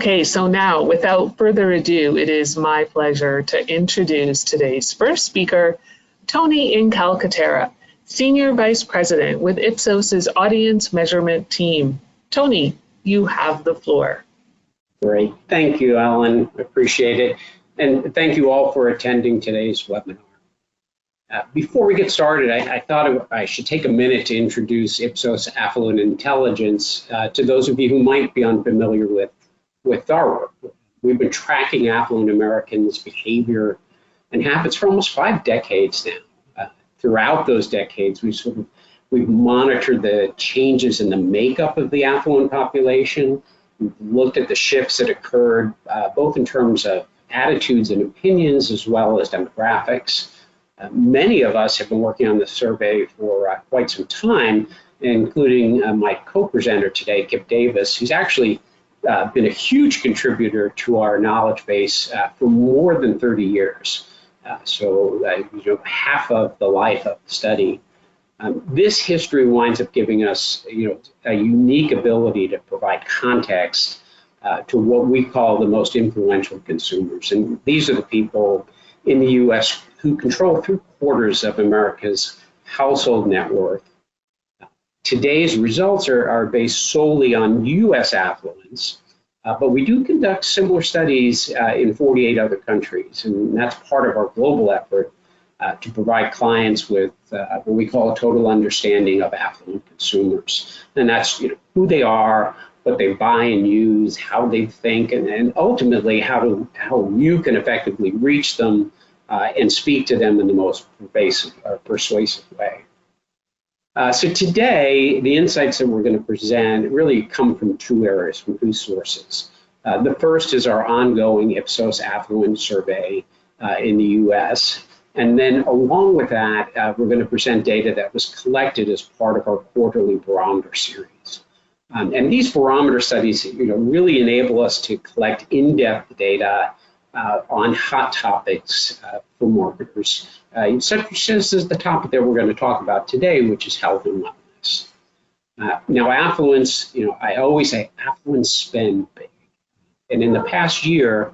Okay, so now, without further ado, it is my pleasure to introduce today's first speaker, Tony Incalcaterra, Senior Vice President with Ipsos's Audience Measurement Team. Tony, you have the floor. Great. Thank you, Ellen. Appreciate it. And thank you all for attending today's webinar. Before we get started, I thought I should take a minute to introduce Ipsos Affluent Intelligence to those of you who might be unfamiliar with our work. We've been tracking affluent Americans' behavior and habits for almost 5 decades now. Throughout those decades, we've monitored the changes in the makeup of the affluent population. We've looked at the shifts that occurred, both in terms of attitudes and opinions, as well as demographics. Many of us have been working on this survey for quite some time, including my co-presenter today, Kip Davis, who's actually been a huge contributor to our knowledge base for more than 30 years. Half of the life of the study. This history winds up giving us, a unique ability to provide context to what we call the most influential consumers. And these are the people in the U.S. who control 3/4 of America's household net worth. Today's results are based solely on U.S. affluence, but we do conduct similar studies in 48 other countries, and that's part of our global effort to provide clients with what we call a total understanding of affluent consumers. And that's who they are, what they buy and use, how they think, and ultimately how you can effectively reach them and speak to them in the most persuasive way. So today, the insights that we're going to present really come from 2 areas, from 2 sources. The first is our ongoing Ipsos Affluent survey in the US. And then along with that, we're going to present data that was collected as part of our quarterly barometer series. And these barometer studies, really enable us to collect in-depth data on hot topics for marketers, such as the topic that we're going to talk about today, which is health and wellness. Now, affluence, I always say affluents spend big. And in the past year,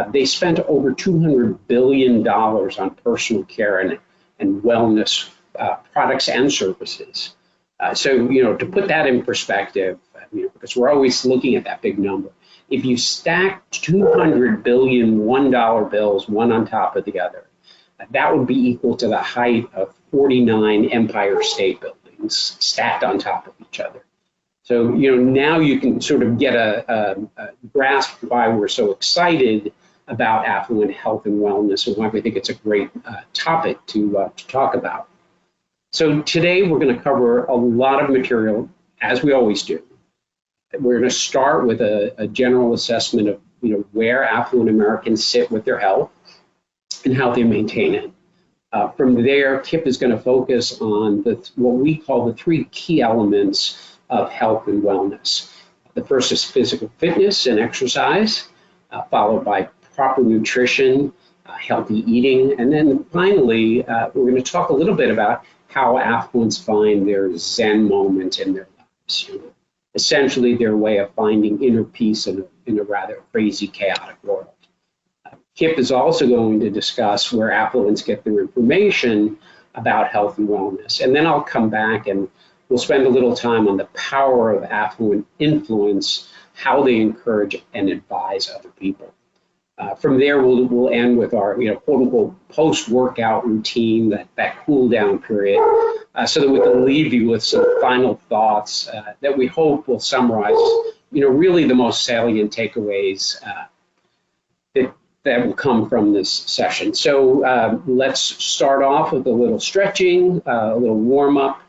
they spent over $200 billion on personal care and wellness products and services. So, to put that in perspective, because we're always looking at that big number, if you stack 200 billion $1 bills, one on top of the other, that would be equal to the height of 49 Empire State Buildings stacked on top of each other. So, now you can sort of get a grasp why we're so excited about affluent health and wellness and why we think it's a great topic to talk about. So today we're going to cover a lot of material, as we always do. We're going to start with a general assessment of where affluent Americans sit with their health and how they maintain it. From there, Kip is going to focus on what we call the 3 key elements of health and wellness. The first is physical fitness and exercise, followed by proper nutrition, healthy eating, and then finally, we're going to talk a little bit about how affluents find their Zen moment in their lives. Essentially, their way of finding inner peace in a rather crazy, chaotic world. Kip is also going to discuss where affluents get their information about health and wellness. And then I'll come back and we'll spend a little time on the power of affluent influence, how they encourage and advise other people. From there, we'll end with our quote-unquote post-workout routine, that cool-down period, so that we can leave you with some final thoughts that we hope will summarize, really the most salient takeaways that will come from this session. So let's start off with a little stretching, a little warm-up,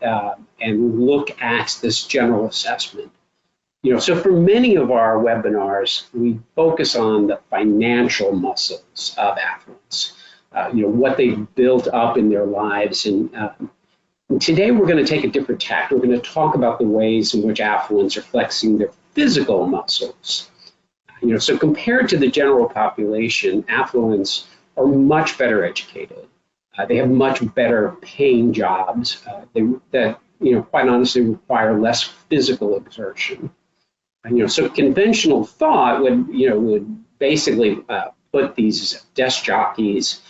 and look at this general assessment. So for many of our webinars, we focus on the financial muscles of affluents, what they've built up in their lives. And today we're going to take a different tack. We're going to talk about the ways in which affluents are flexing their physical muscles. So compared to the general population, affluents are much better educated. They have much better paying jobs that quite honestly require less physical exertion. So conventional thought would basically put these desk jockeys,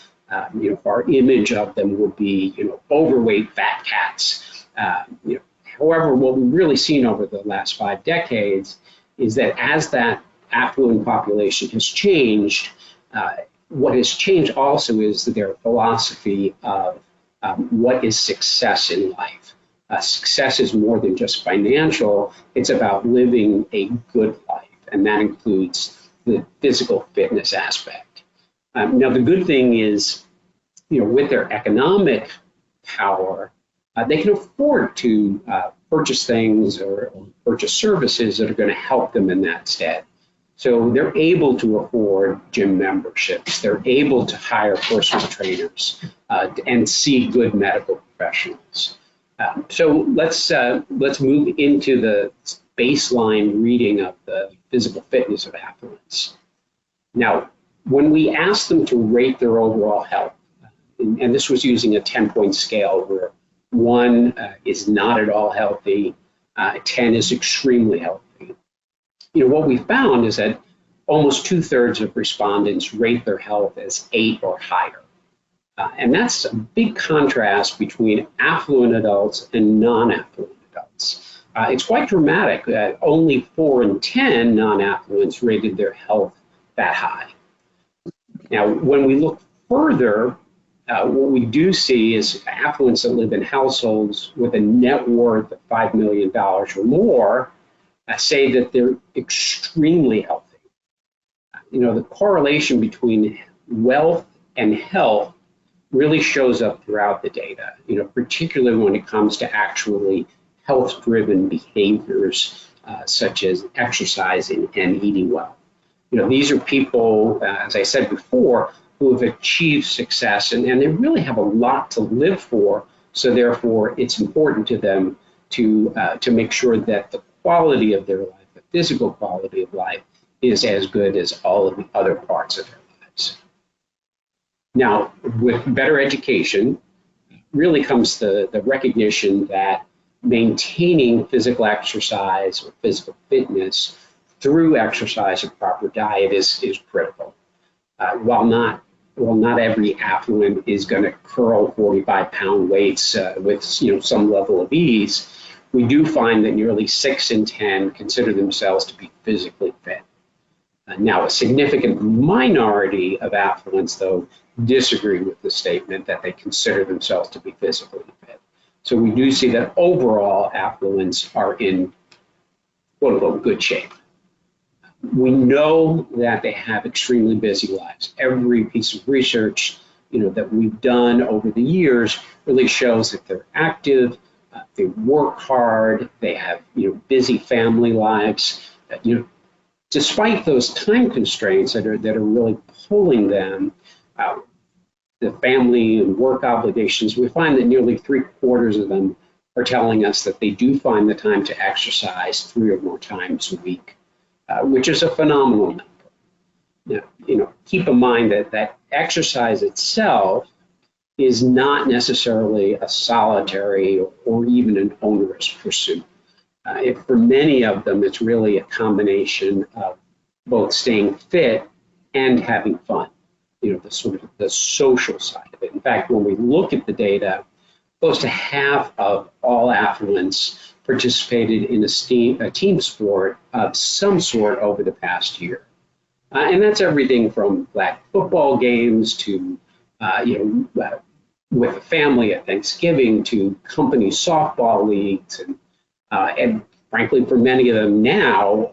our image of them would be, overweight fat cats. However, what we've really seen over the last 5 decades is that as that affluent population has changed, what has changed also is their philosophy of what is success in life. Success is more than just financial. It's about living a good life, and that includes the physical fitness aspect. Now, the good thing is, with their economic power, they can afford to purchase things or purchase services that are going to help them in that stead. So they're able to afford gym memberships. They're able to hire personal trainers and see good medical professionals. So let's move into the baseline reading of the physical fitness of affluents. Now, when we asked them to rate their overall health, and this was using a 10-point scale where 1 is not at all healthy, 10 is extremely healthy. What we found is that almost 2/3 of respondents rate their health as 8 or higher. And that's a big contrast between affluent adults and non-affluent adults. It's quite dramatic that only 4 in 10 non-affluents rated their health that high. Now, when we look further, what we do see is affluents that live in households with a net worth of $5 million or more say that they're extremely healthy. The correlation between wealth and health really shows up throughout the data, particularly when it comes to actually health-driven behaviors such as exercising and eating well. These are people, as I said before, who have achieved success and they really have a lot to live for. So therefore, it's important to them to make sure that the quality of their life, the physical quality of life, is as good as all of the other parts of their lives. Now, with better education, really comes the recognition that maintaining physical exercise or physical fitness through exercise and proper diet is critical. While not every affluent is going to curl 45-pound weights with some level of ease, we do find that nearly 6 in 10 consider themselves to be physically fit. Now, a significant minority of affluents, though, disagree with the statement that they consider themselves to be physically fit. So we do see that overall affluents are in, quote unquote, good shape. We know that they have extremely busy lives. Every piece of research that we've done over the years really shows that they're active, they work hard, they have busy family lives. Despite those time constraints that are really pulling them, the family and work obligations, we find that nearly 3/4 of them are telling us that they do find the time to exercise 3 or more times a week, which is a phenomenal number. Keep in mind that exercise itself is not necessarily a solitary or even an onerous pursuit. For many of them, it's really a combination of both staying fit and having fun, the sort of the social side of it. In fact, when we look at the data, close to half of all affluents participated in a team sport of some sort over the past year. And that's everything from flag football games to, with a family at Thanksgiving to company softball leagues. And frankly, for many of them now,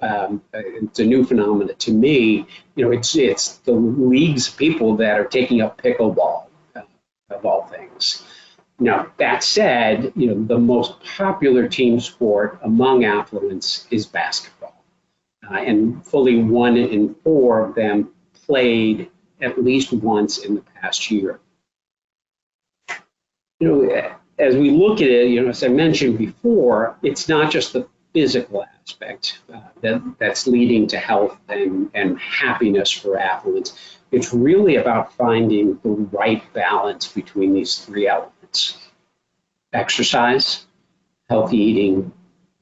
it's a new phenomenon to me. It's the leagues of people that are taking up pickleball, of all things. Now, that said, the most popular team sport among affluents is basketball. And fully 1 in 4 of them played at least once in the past year. As we look at it, as I mentioned before, it's not just the physical aspect that's leading to health and happiness for affluents. It's really about finding the right balance between these 3 elements: exercise, healthy eating,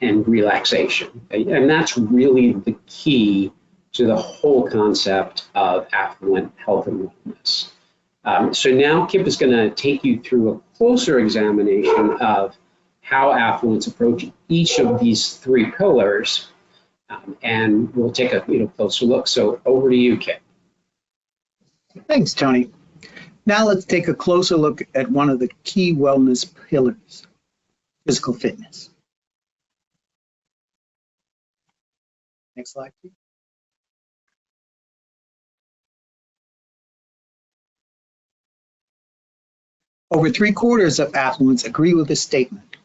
and relaxation. And that's really the key to the whole concept of affluent health and wellness. So now Kip is going to take you through a closer examination of how affluents approach each of these three pillars, and we'll take a closer look. So over to you, Kip. Thanks, Tony. Now let's take a closer look at one of the key wellness pillars, physical fitness. Next slide, please. Over 3/4 of affluents agree with this statement.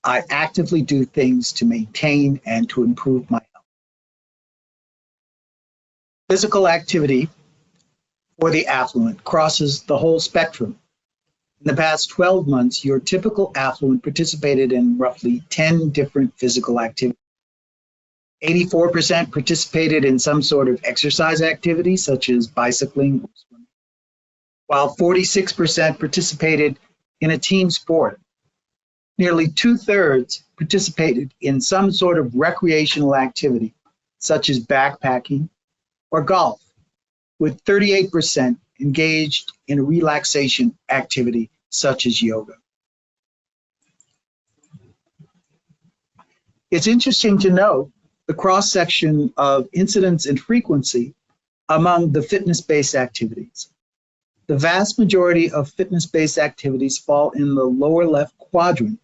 I actively do things to maintain and to improve my health. Physical activity for the affluent crosses the whole spectrum. In the past 12 months, your typical affluent participated in roughly 10 different physical activities. 84% participated in some sort of exercise activity, such as bicycling or swimming, while 46% participated in a team sport. Nearly 2/3 participated in some sort of recreational activity, such as backpacking or golf, with 38% engaged in a relaxation activity, such as yoga. It's interesting to note the cross-section of incidence and frequency among the fitness-based activities. The vast majority of fitness-based activities fall in the lower left quadrant,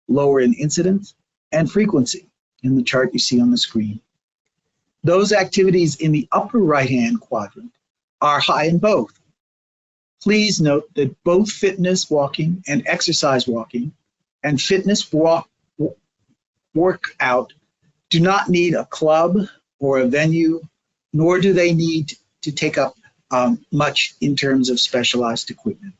lower in incidence and frequency in the chart you see on the screen. Those activities in the upper right-hand quadrant are high in both. Please note that both fitness walking and exercise walking and fitness workout do not need a club or a venue, nor do they need to take up much in terms of specialized equipment.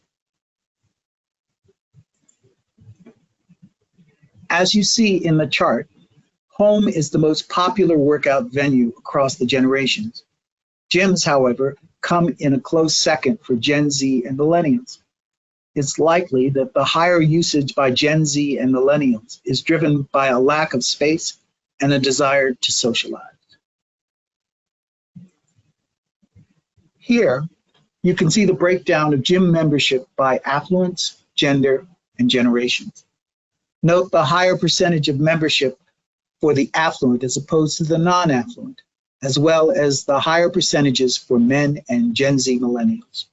As you see in the chart, home is the most popular workout venue across the generations. Gyms, however, come in a close second for Gen Z and millennials. It's likely that the higher usage by Gen Z and millennials is driven by a lack of space and a desire to socialize. Here, you can see the breakdown of gym membership by affluence, gender, and generations. Note the higher percentage of membership for the affluent as opposed to the non-affluent, as well as the higher percentages for men and Gen Z millennials.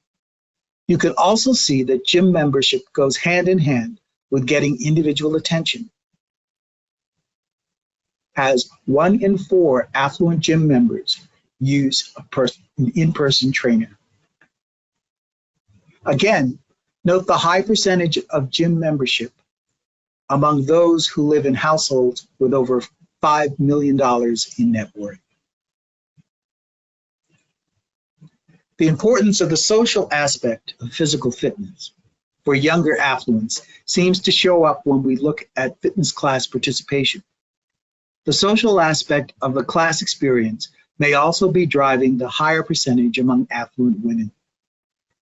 You can also see that gym membership goes hand in hand with getting individual attention, as 1 in 4 affluent gym members use an in-person trainer. Again, note the high percentage of gym membership among those who live in households with over $5 million in net worth. The importance of the social aspect of physical fitness for younger affluents seems to show up when we look at fitness class participation. The social aspect of the class experience may also be driving the higher percentage among affluent women.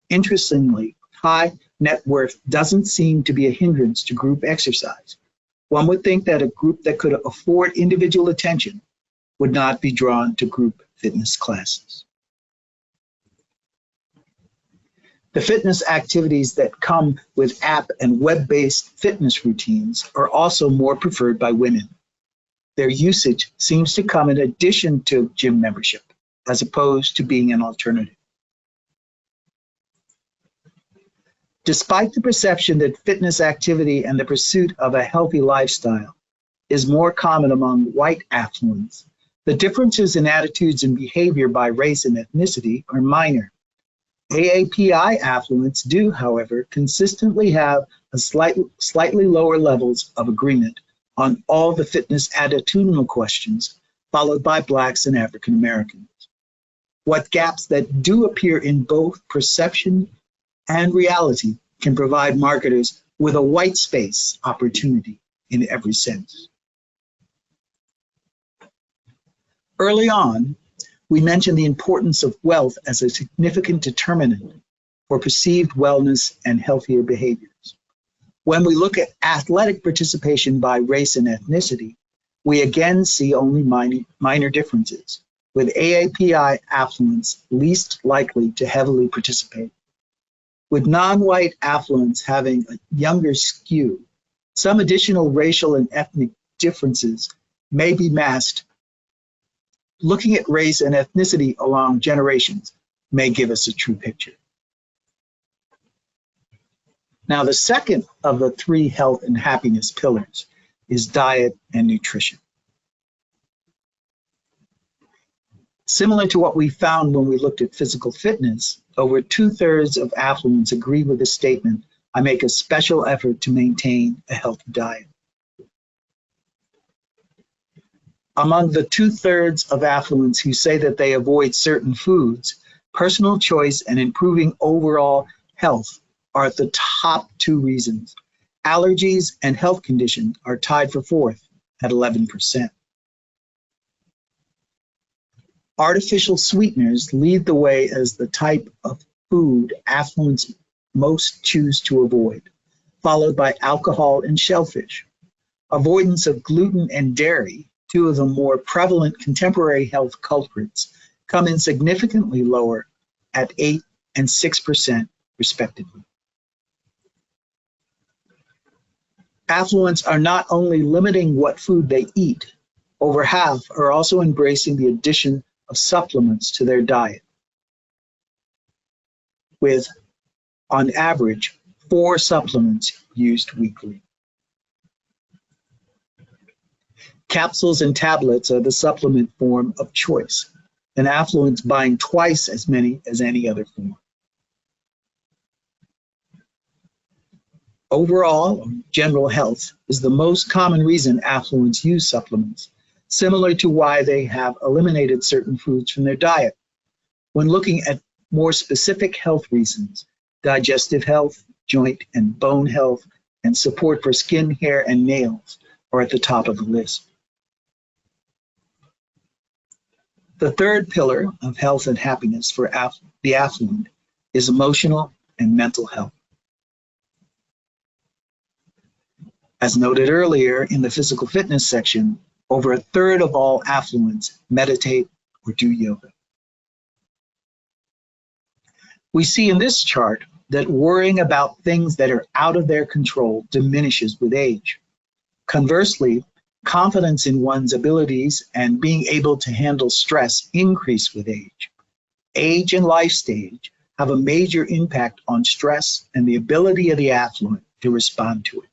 Interestingly, high net worth doesn't seem to be a hindrance to group exercise. One would think that a group that could afford individual attention would not be drawn to group fitness classes. The fitness activities that come with app and web-based fitness routines are also more preferred by women. Their usage seems to come in addition to gym membership, as opposed to being an alternative. Despite the perception that fitness activity and the pursuit of a healthy lifestyle is more common among white affluents, the differences in attitudes and behavior by race and ethnicity are minor. AAPI affluents do, however, consistently have a slightly lower levels of agreement on all the fitness attitudinal questions, followed by Blacks and African Americans. What gaps that do appear in both perception and reality can provide marketers with a white space opportunity in every sense. Early on, we mentioned the importance of wealth as a significant determinant for perceived wellness and healthier behaviors. When we look at athletic participation by race and ethnicity, we again see only minor differences, with AAPI affluents least likely to heavily participate. With non-white affluents having a younger skew, some additional racial and ethnic differences may be masked. Looking at race and ethnicity along generations may give us a true picture. Now, the second of the three health and happiness pillars is diet and nutrition. Similar to what we found when we looked at physical fitness, over 2/3 of affluents agree with the statement, "I make a special effort to maintain a healthy diet." Among the 2/3 of affluents who say that they avoid certain foods, personal choice and improving overall health are the top two reasons. Allergies and health conditions are tied for fourth at 11%. Artificial sweeteners lead the way as the type of food affluents most choose to avoid, followed by alcohol and shellfish. Avoidance of gluten and dairy, two of the more prevalent contemporary health culprits, come in significantly lower at 8% and 6% respectively. Affluents are not only limiting what food they eat, over half are also embracing the addition of supplements to their diet, with, on average, 4 supplements used weekly. Capsules and tablets are the supplement form of choice, and affluents buying twice as many as any other form. Overall, general health is the most common reason affluents use supplements, similar to why they have eliminated certain foods from their diet. When looking at more specific health reasons, digestive health, joint and bone health, and support for skin, hair, and nails are at the top of the list. The third pillar of health and happiness for the affluent is emotional and mental health. As noted earlier in the physical fitness section, over 1/3 of all affluents meditate or do yoga. We see in this chart that worrying about things that are out of their control diminishes with age. Conversely, confidence in one's abilities and being able to handle stress increase with age. Age and life stage have a major impact on stress and the ability of the affluent to respond to it.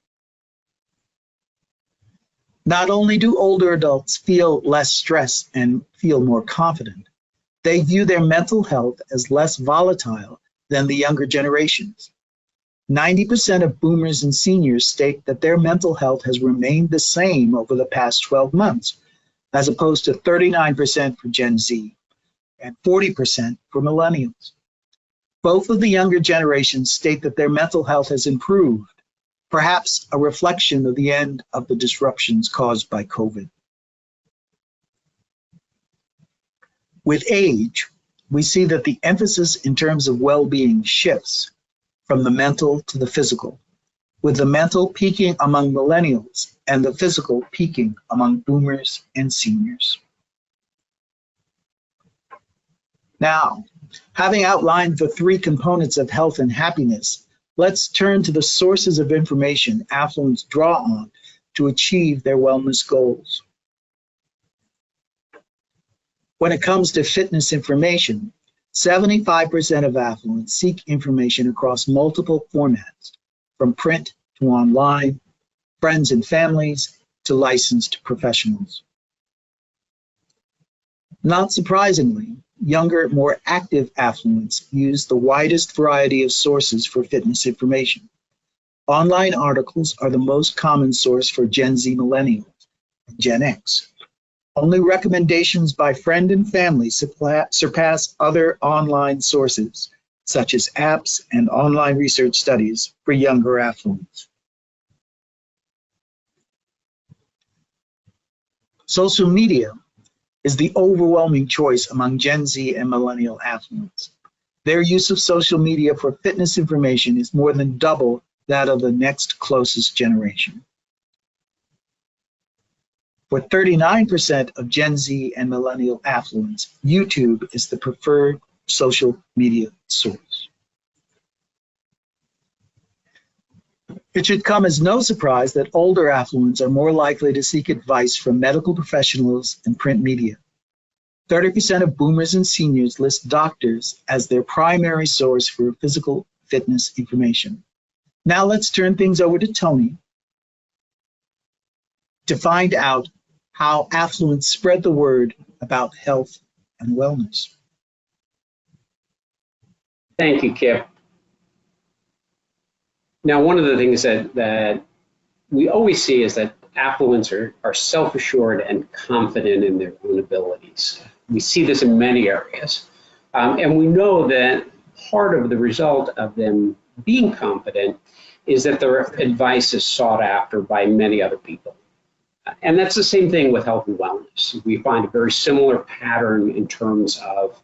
Not only do older adults feel less stress and feel more confident, they view their mental health as less volatile than the younger generations. 90% of boomers and seniors state that their mental health has remained the same over the past 12 months, as opposed to 39% for Gen Z and 40% for millennials. Both of the younger generations state that their mental health has improved, perhaps a reflection of the end of the disruptions caused by COVID. With age, we see that the emphasis in terms of well-being shifts from the mental to the physical, with the mental peaking among millennials and the physical peaking among boomers and seniors. Now, having outlined the 3 components of health and happiness, let's turn to the sources of information affluents draw on to achieve their wellness goals. When it comes to fitness information, 75% of affluents seek information across multiple formats, from print to online, friends and families to licensed professionals. Not surprisingly, younger, more active affluents use the widest variety of sources for fitness information. Online articles are the most common source for Gen Z millennials and Gen X. Only recommendations by friend and family surpass other online sources, such as apps and online research studies for younger affluents. Social media is the overwhelming choice among Gen Z and millennial affluents. Their use of social media for fitness information is more than double that of the next closest generation. For 39% of Gen Z and millennial affluents, YouTube is the preferred social media source. It should come as no surprise that older affluents are more likely to seek advice from medical professionals and print media. 30% of boomers and seniors list doctors as their primary source for physical fitness information. Now let's turn things over to Tony to find out how affluents spread the word about health and wellness. Thank you, Kip. Now, one of the things that we always see is that affluents are self-assured and confident in their own abilities. We see this in many areas. And we know that part of the result of them being confident is that their advice is sought after by many other people. And that's the same thing with health and wellness. We find a very similar pattern in terms of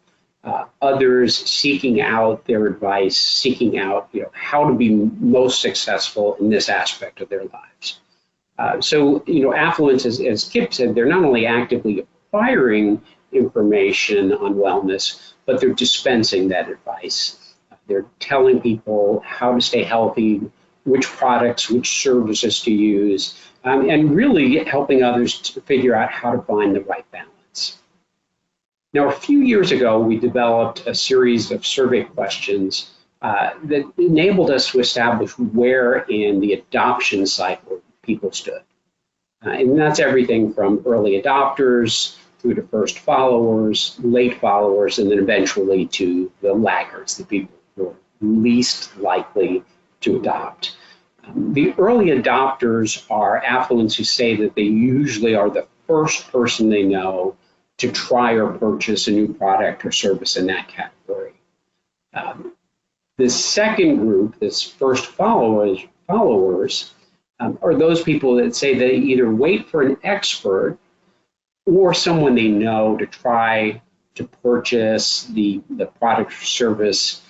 others seeking out their advice, seeking out how to be most successful in this aspect of their lives. So affluents, as Kip said, they're not only actively acquiring information on wellness, but they're dispensing that advice. They're telling people how to stay healthy, which products, which services to use, and really helping others to figure out how to find the right balance. Now, a few years ago, we developed a series of survey questions that enabled us to establish where in the adoption cycle people stood. And that's everything from early adopters through to first followers, late followers, and then eventually to the laggards, the people who are least likely to adopt. The early adopters are affluents who say that they usually are the first person they know to try or purchase a new product or service in that category. The second group, this first followers, are those people that say they either wait for an expert or someone they know to try to purchase the product or service,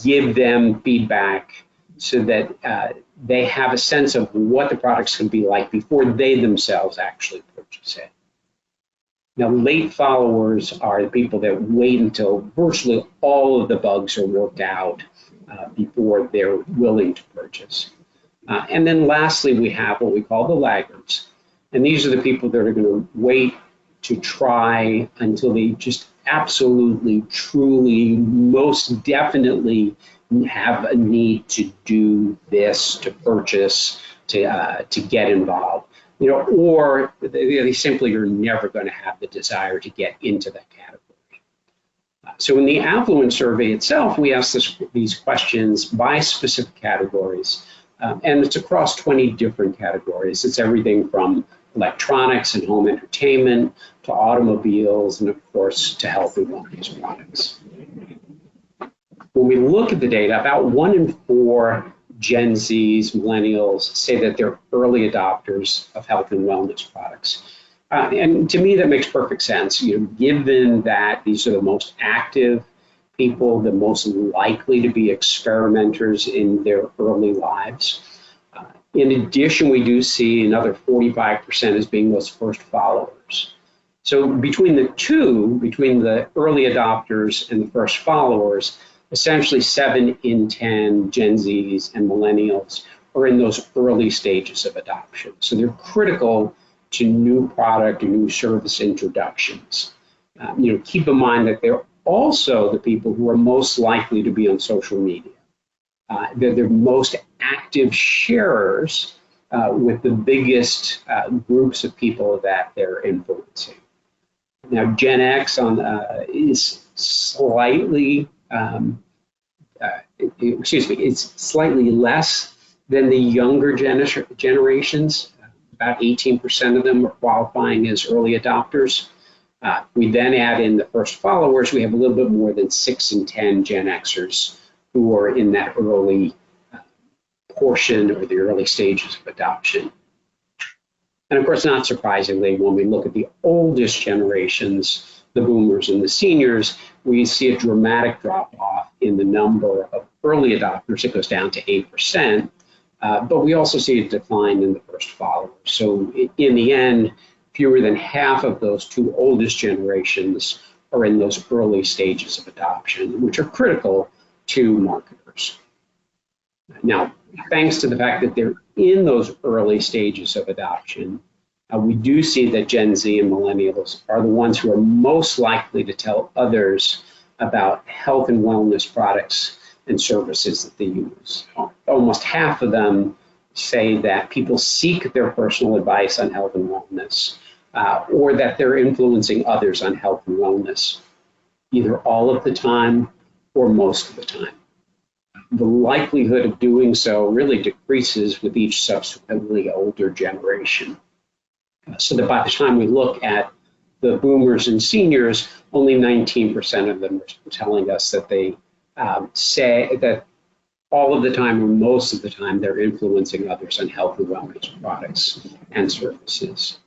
give them feedback so that they have a sense of what the product's going to be like before they themselves actually purchase it. Now, late followers are the people that wait until virtually all of the bugs are worked out before they're willing to purchase. And then lastly, we have what we call the laggards. And these are the people that are going to wait to try until they just absolutely, truly, most definitely have a need to do this, to purchase, to get involved. Or they simply are never going to have the desire to get into that category. So in the Affluent survey itself, we ask these questions by specific categories, and it's across 20 different categories. It's everything from electronics and home entertainment to automobiles and, of course, to health and wellness products. When we look at the data, about 1 in 4 Gen Zs, millennials, say that they're early adopters of health and wellness products. And to me, that makes perfect sense. Given that these are the most active people, the most likely to be experimenters in their early lives. In addition, we do see another 45% as being those first followers. So between the two, between the early adopters and the first followers, essentially 7 in 10 Gen Zs and millennials are in those early stages of adoption. So they're critical to new product and new service introductions. Keep in mind that they're also the people who are most likely to be on social media. They're the most active sharers with the biggest groups of people that they're influencing. Now, Gen X is slightly it's slightly less than the younger generations. About 18% of them are qualifying as early adopters. We then add in the first followers. We have a little bit more than 6 in 10 Gen Xers who are in that early portion or the early stages of adoption. And of course, not surprisingly, when we look at the oldest generations, the boomers and the seniors, we see a dramatic drop off in the number of early adopters, it goes down to 8%. But we also see a decline in the first followers. So in the end, fewer than half of those two oldest generations are in those early stages of adoption, which are critical to marketers. Now, thanks to the fact that they're in those early stages of adoption, we do see that Gen Z and millennials are the ones who are most likely to tell others about health and wellness products and services that they use. Almost half of them say that people seek their personal advice on health and wellness, or that they're influencing others on health and wellness, either all of the time or most of the time. The likelihood of doing so really decreases with each subsequently older generation. So that by the time we look at the boomers and seniors, only 19% of them are telling us that they say that all of the time or most of the time they're influencing others on health and wellness products and services.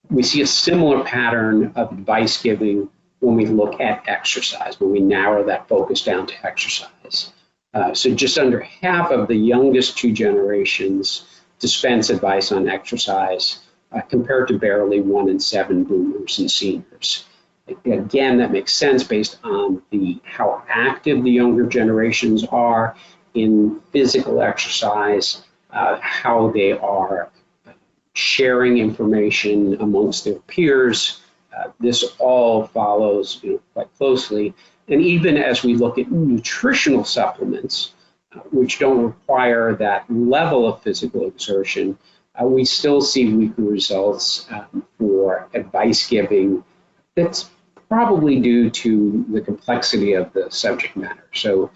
We see a similar pattern of advice giving when we look at exercise, when we narrow that focus down to exercise. So just under half of the youngest two generations dispense advice on exercise, compared to barely 1 in 7 boomers and seniors. Again, that makes sense based on how active the younger generations are in physical exercise, how they are sharing information amongst their peers. This all follows quite closely. And even as we look at nutritional supplements, which don't require that level of physical exertion, we still see weaker results for advice giving. That's probably due to the complexity of the subject matter. So,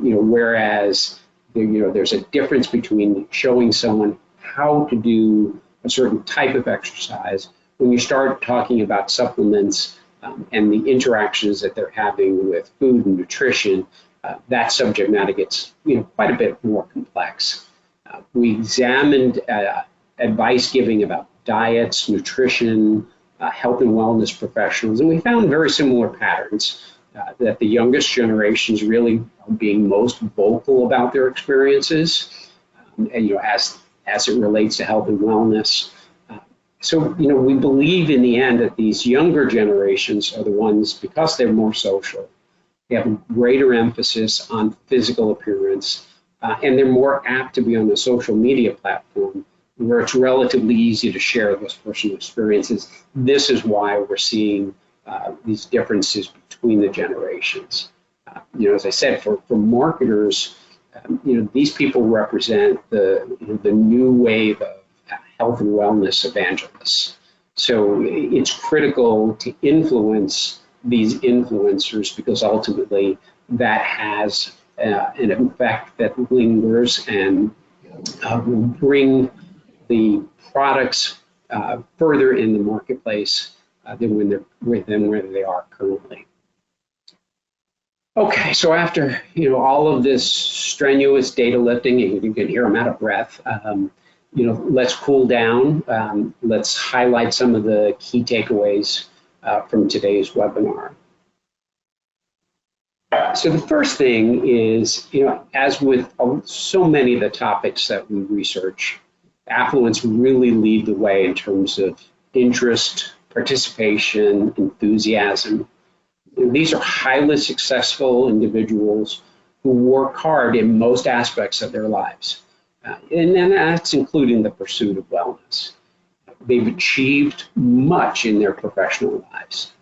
whereas there's a difference between showing someone how to do a certain type of exercise, when you start talking about supplements and the interactions that they're having with food and nutrition, that subject matter gets quite a bit more complex. We examined advice giving about diets, nutrition, health and wellness professionals, and we found very similar patterns, that the youngest generations really are being most vocal about their experiences, and as it relates to health and wellness. So we believe in the end that these younger generations are the ones, because they're more social, they have a greater emphasis on physical appearance, and they're more apt to be on the social media platform where it's relatively easy to share those personal experiences. This is why we're seeing these differences between the generations. As I said, for marketers, these people represent the new wave of health and wellness evangelists. So it's critical to influence these influencers, because ultimately that has an effect that lingers and will bring the products further in the marketplace than where they are currently. Okay, so after all of this strenuous data lifting, and you can hear I'm out of breath, let's cool down. Let's highlight some of the key takeaways from today's webinar. So the first thing is, as with so many of the topics that we research, affluents really lead the way in terms of interest, participation, enthusiasm. These are highly successful individuals who work hard in most aspects of their lives. And that's including the pursuit of wellness. They've achieved much in their professional lives.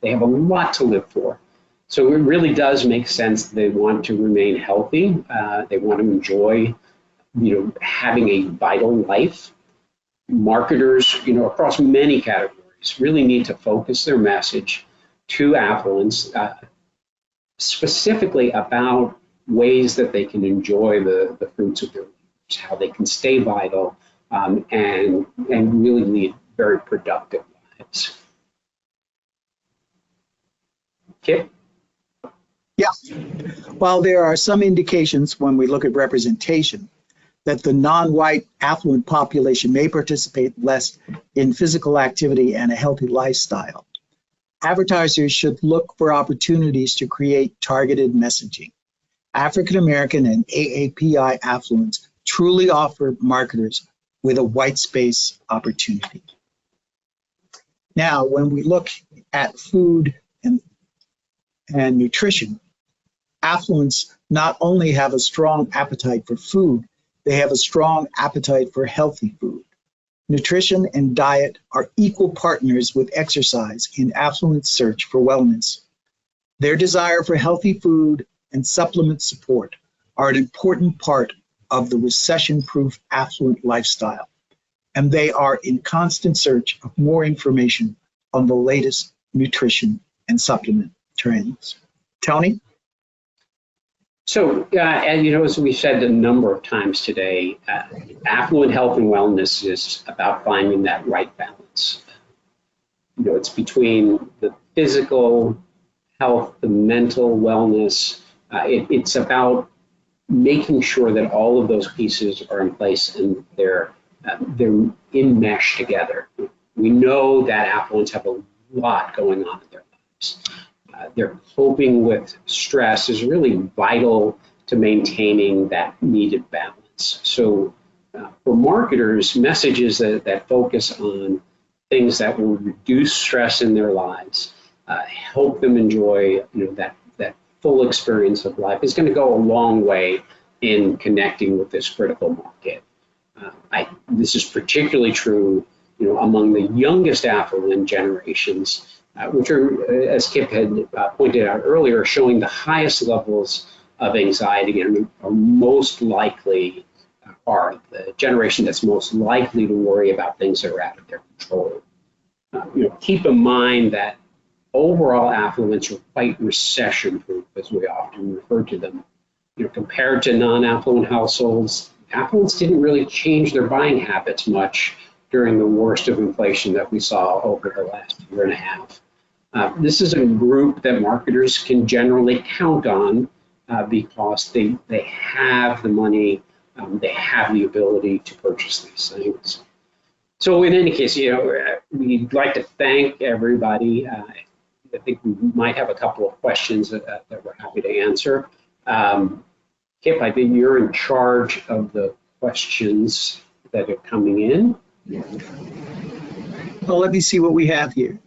They have a lot to live for. So it really does make sense that they want to remain healthy. They want to enjoy, having a vital life. Marketers, across many categories, really need to focus their message to affluents, specifically about ways that they can enjoy the fruits of their lives, how they can stay vital, and really lead very productive lives. Kip? Yeah. While there are some indications when we look at representation that the non-white affluent population may participate less in physical activity and a healthy lifestyle, advertisers should look for opportunities to create targeted messaging. African American and AAPI affluents truly offer marketers with a white space opportunity. Now, when we look at food and nutrition, affluents not only have a strong appetite for food, they have a strong appetite for healthy food. Nutrition and diet are equal partners with exercise in affluent search for wellness. Their desire for healthy food and supplement support are an important part of the recession-proof affluent lifestyle, and they are in constant search of more information on the latest nutrition and supplement trends. Tony? So, and as we said a number of times today, affluent health and wellness is about finding that right balance. It's between the physical health, the mental wellness. It's about making sure that all of those pieces are in place and they're enmeshed together. We know that affluents have a lot going on in their lives. Their coping with stress is really vital to maintaining that needed balance. So for marketers, messages that focus on things that will reduce stress in their lives, help them enjoy that full experience of life is going to go a long way in connecting with this critical market. This is particularly true among the youngest affluent generations, which are, as Kip had pointed out earlier, showing the highest levels of anxiety and are most likely, are the generation that's most likely to worry about things that are out of their control. Keep in mind that overall affluents are quite recession-proof, as we often refer to them. Compared to non-affluent households, affluents didn't really change their buying habits much during the worst of inflation that we saw over the last year and a half. This is a group that marketers can generally count on because they have the money, they have the ability to purchase these things. So in any case, we'd like to thank everybody. I think we might have a couple of questions that we're happy to answer. Kip, I think you're in charge of the questions that are coming in. Well, let me see what we have here.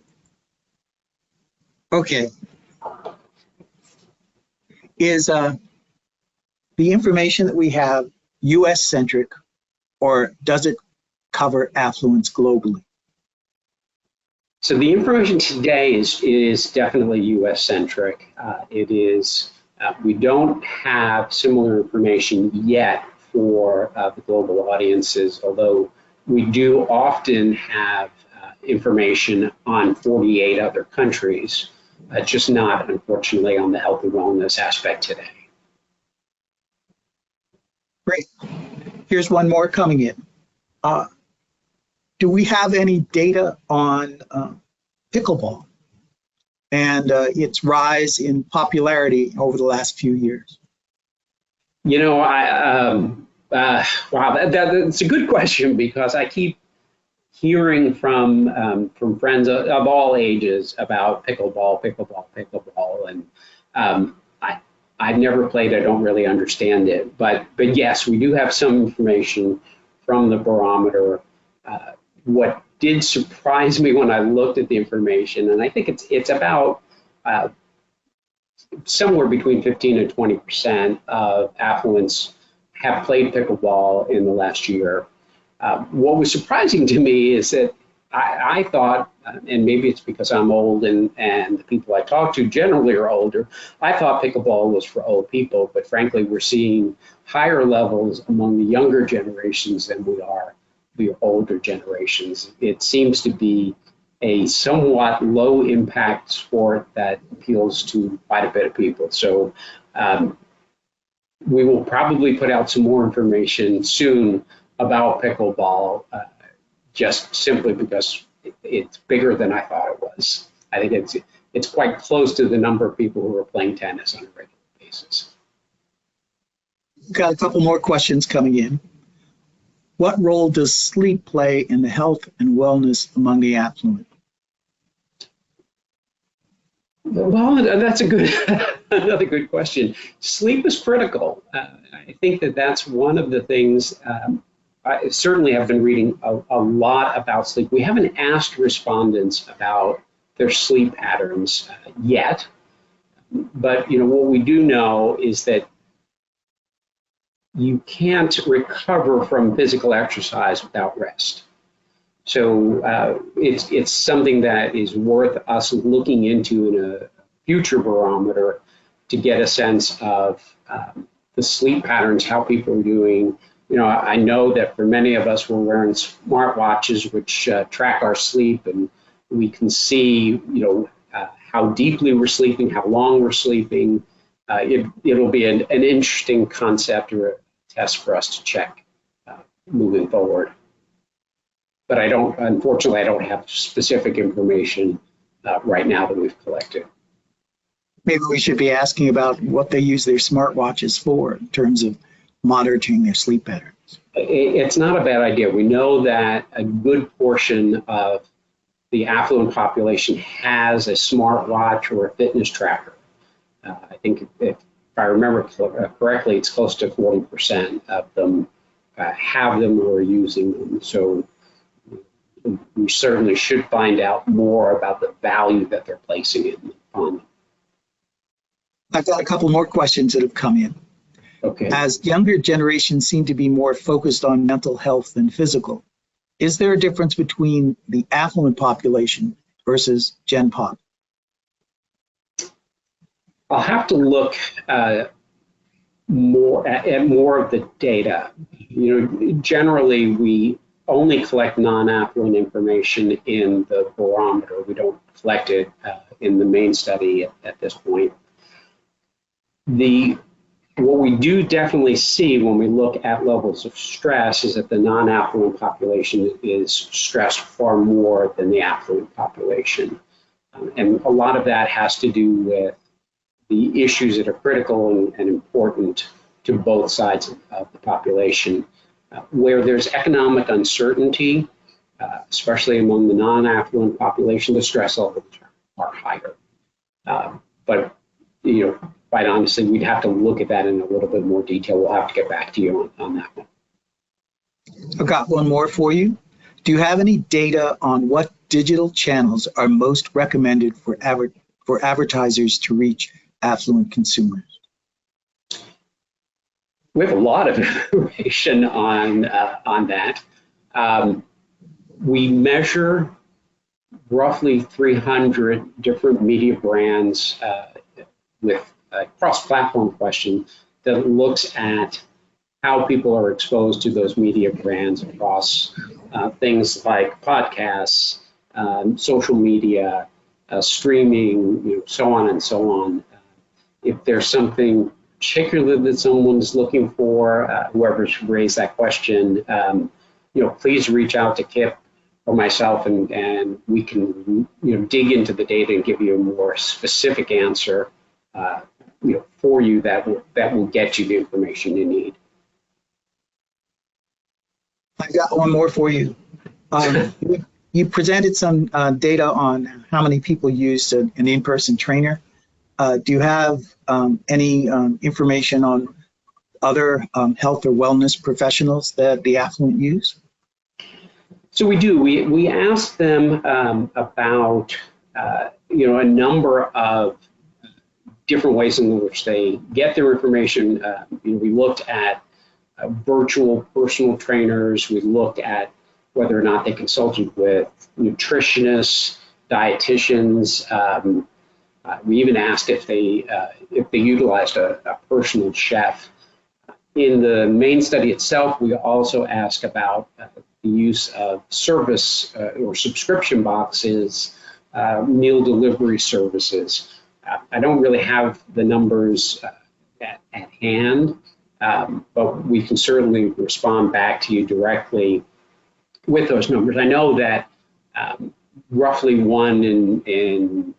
Okay. Is the information that we have US-centric, or does it cover affluence globally? So the information today is definitely US-centric. It is, we don't have similar information yet for the global audiences, although we do often have information on 48 other countries, just not, unfortunately, on the health and wellness aspect today. Great. Here's one more coming in. Do we have any data on pickleball and its rise in popularity over the last few years? Wow, that's a good question, because I keep hearing from friends of all ages about pickleball, and I've never played. I don't really understand it, but yes, we do have some information from the barometer. What did surprise me when I looked at the information, and I think it's about somewhere between 15 and 20% of affluents have played pickleball in the last year. What was surprising to me is that I thought, and maybe it's because I'm old and the people I talk to generally are older, I thought pickleball was for old people, but frankly, we're seeing higher levels among the younger generations than we are the older generations. It seems to be a somewhat low impact sport that appeals to quite a bit of people. So we will probably put out some more information soon about pickleball, just simply because it's bigger than I thought it was. I think it's quite close to the number of people who are playing tennis on a regular basis. We've got a couple more questions coming in. What role does sleep play in the health and wellness among the affluent? Well, that's a good Another good question. Sleep is critical. I think that that's one of the things. I certainly have been reading a lot about sleep. We haven't asked respondents about their sleep patterns yet, but what we do know is that you can't recover from physical exercise without rest. So it's something that is worth us looking into in a future barometer to get a sense of the sleep patterns, how people are doing. I know that for many of us, we're wearing smartwatches which track our sleep, and we can see, how deeply we're sleeping, how long we're sleeping. It'll be an interesting concept or a test for us to check moving forward. But unfortunately, I don't have specific information right now that we've collected. Maybe we should be asking about what they use their smartwatches for in terms of monitoring their sleep patterns. It's not a bad idea. We know that a good portion of the affluent population has a smartwatch or a fitness tracker. I think if I remember correctly, it's close to 40% of them have them or are using them. So we certainly should find out more about the value that they're placing on them. I've got a couple more questions that have come in. Okay. As younger generations seem to be more focused on mental health than physical, is there a difference between the affluent population versus Gen Pop? I'll have to look more of the data. Generally we only collect non-affluent information in the barometer. We don't collect it in the main study at this point. What we do definitely see when we look at levels of stress is that the non-affluent population is stressed far more than the affluent population. And a lot of that has to do with the issues that are critical and important to both sides of the population. Where there's economic uncertainty, especially among the non-affluent population, the stress levels are higher. But quite honestly, we'd have to look at that in a little bit more detail. We'll have to get back to you on that one. I've got one more for you. Do you have any data on what digital channels are most recommended for advertisers to reach affluent consumers? We have a lot of information on that. We measure roughly 300 different media brands with a cross-platform question that looks at how people are exposed to those media brands across things like podcasts, social media, streaming, so on and so on. If there's something particular that someone's looking for, whoever's raised that question, please reach out to Kip or myself, and we can dig into the data and give you a more specific answer for you that will get you the information you need. I've got one more for you. You presented some data on how many people used an in-person trainer. Do you have any information on other health or wellness professionals that the affluent use? So we do. We asked them about a number of different ways in which they get their information. We looked at virtual personal trainers. We looked at whether or not they consulted with nutritionists, dietitians. We even asked if they utilized a personal chef. In the main study itself, we also asked about the use of service or subscription boxes, meal delivery services. I don't really have the numbers at hand, but we can certainly respond back to you directly with those numbers. I know that roughly 1 in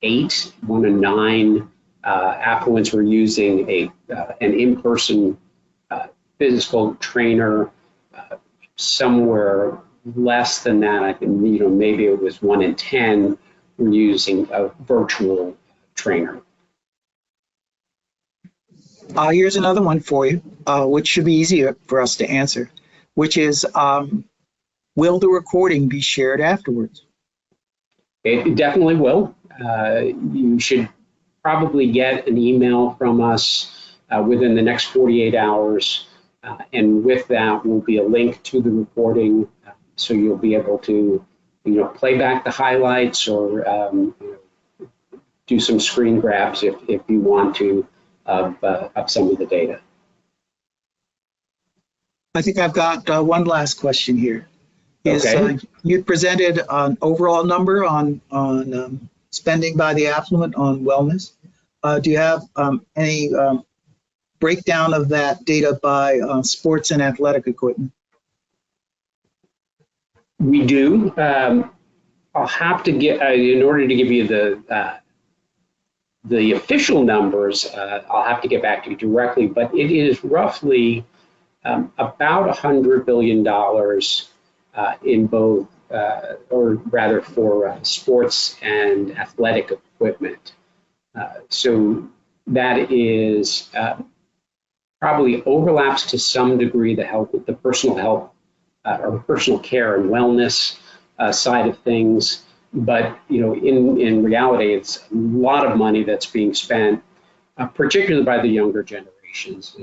9 affluents were using an in-person physical trainer. Somewhere less than that, I think maybe it was 1 in 10 were using a virtual trainer. Here's another one for you, which should be easier for us to answer, which is, will the recording be shared afterwards? It definitely will. You should probably get an email from us within the next 48 hours. And with that will be a link to the recording. So you'll be able to, play back the highlights or do some screen grabs if you want to of some of the data. I think I've got one last question here. Okay. You presented an overall number on spending by the affluent on wellness. Do you have any breakdown of that data by sports and athletic equipment? We do. I'll have to get, in order to give you the official numbers, I'll have to get back to you directly, but it is roughly about $100 billion in both, or rather for sports and athletic equipment. So that is probably overlaps to some degree the personal health or personal care and wellness side of things. But in reality, it's a lot of money that's being spent, particularly by the younger generations,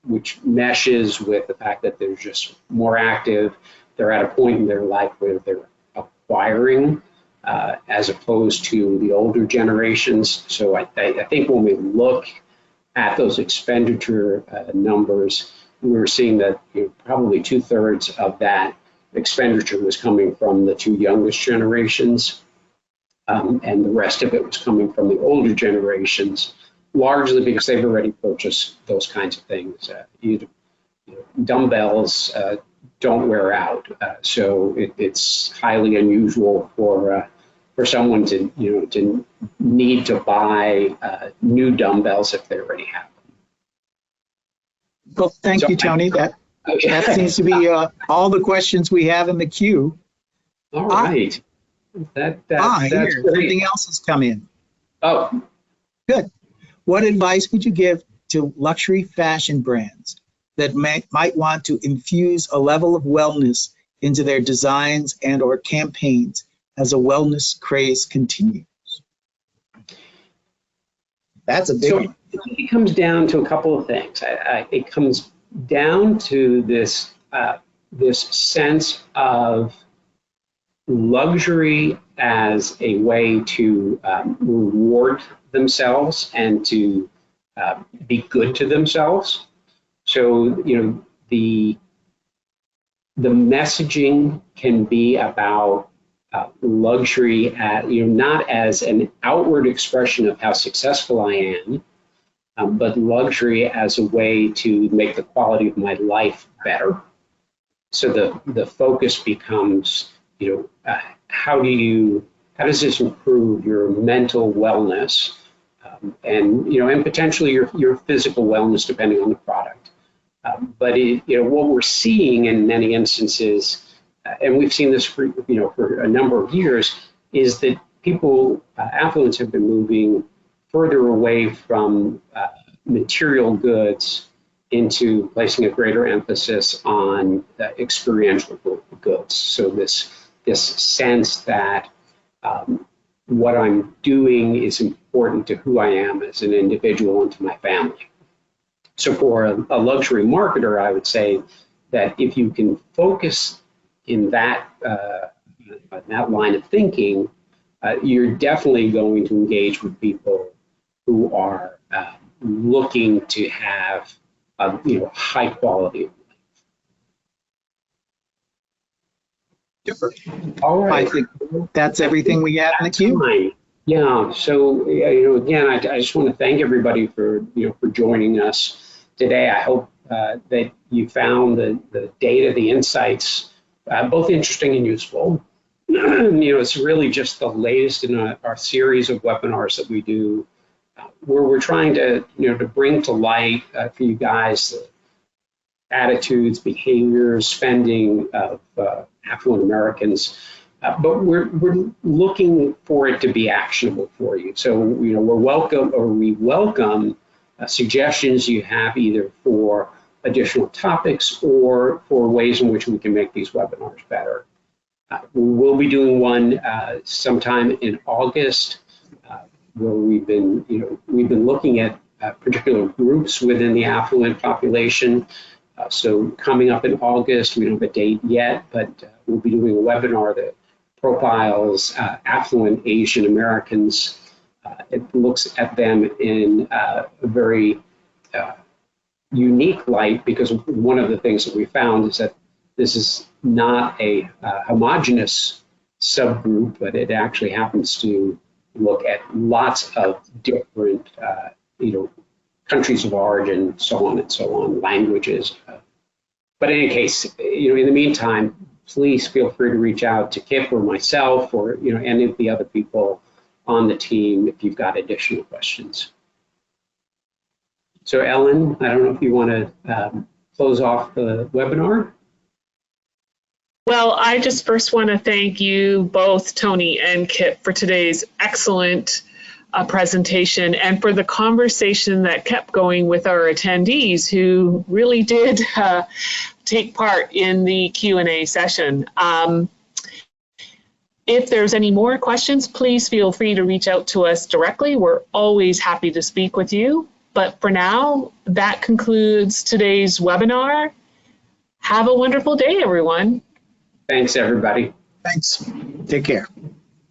which meshes with the fact that they're just more active. They're at a point in their life where they're acquiring as opposed to the older generations. So I think when we look at those expenditure numbers, we're seeing that probably 2/3 of that expenditure was coming from the two youngest generations, and the rest of it was coming from the older generations, largely because they've already purchased those kinds of things. Dumbbells don't wear out, so it's highly unusual for someone to to need to buy new dumbbells if they already have them. Well, thank you, Tony. That seems to be all the questions we have in the queue. All right. That's great. Something else has come in. Oh, good. What advice would you give to luxury fashion brands that might want to infuse a level of wellness into their designs and or campaigns as a wellness craze continues? That's a big one. It comes down to a couple of things. It comes down to this sense of luxury as a way to reward themselves and to be good to themselves. So the messaging can be about luxury not as an outward expression of how successful I am, but luxury as a way to make the quality of my life better. So the focus becomes, how does this improve your mental wellness, and potentially your physical wellness depending on the product. But what we're seeing in many instances, and we've seen this for a number of years, is that affluents have been moving further away from material goods into placing a greater emphasis on experiential goods. So this sense that what I'm doing is important to who I am as an individual and to my family. So for a luxury marketer, I would say that if you can focus in that line of thinking, you're definitely going to engage with people who are looking to have high quality. Super. All right. I think that's everything we have in the queue. Yeah. So again, I just want to thank everybody for for joining us today. I hope that you found the data, the insights, both interesting and useful. It's really just the latest in our series of webinars that we do, where we're trying to to bring to light for you guys the attitudes, behaviors, spending of affluent Americans, but we're looking for it to be actionable for you. So we welcome suggestions you have either for additional topics or for ways in which we can make these webinars better. We'll be doing one sometime in August where we've been looking at particular groups within the affluent population. So coming up in August, we don't have a date yet, but we'll be doing a webinar that profiles affluent Asian Americans. It looks at them in a very unique light, because one of the things that we found is that this is not a homogeneous subgroup, but it actually happens to look at lots of different countries of origin, so on and so on, languages. But in any case, in the meantime, please feel free to reach out to Kip or myself or any of the other people on the team if you've got additional questions. So Ellen, I don't know if you want to close off the webinar. Well, I just first want to thank you both, Tony and Kip, for today's excellent presentation and for the conversation that kept going with our attendees who really did take part in the Q&A session. If there's any more questions, please feel free to reach out to us directly. We're always happy to speak with you. But for now, that concludes today's webinar. Have a wonderful day, everyone. Thanks, everybody. Thanks. Take care.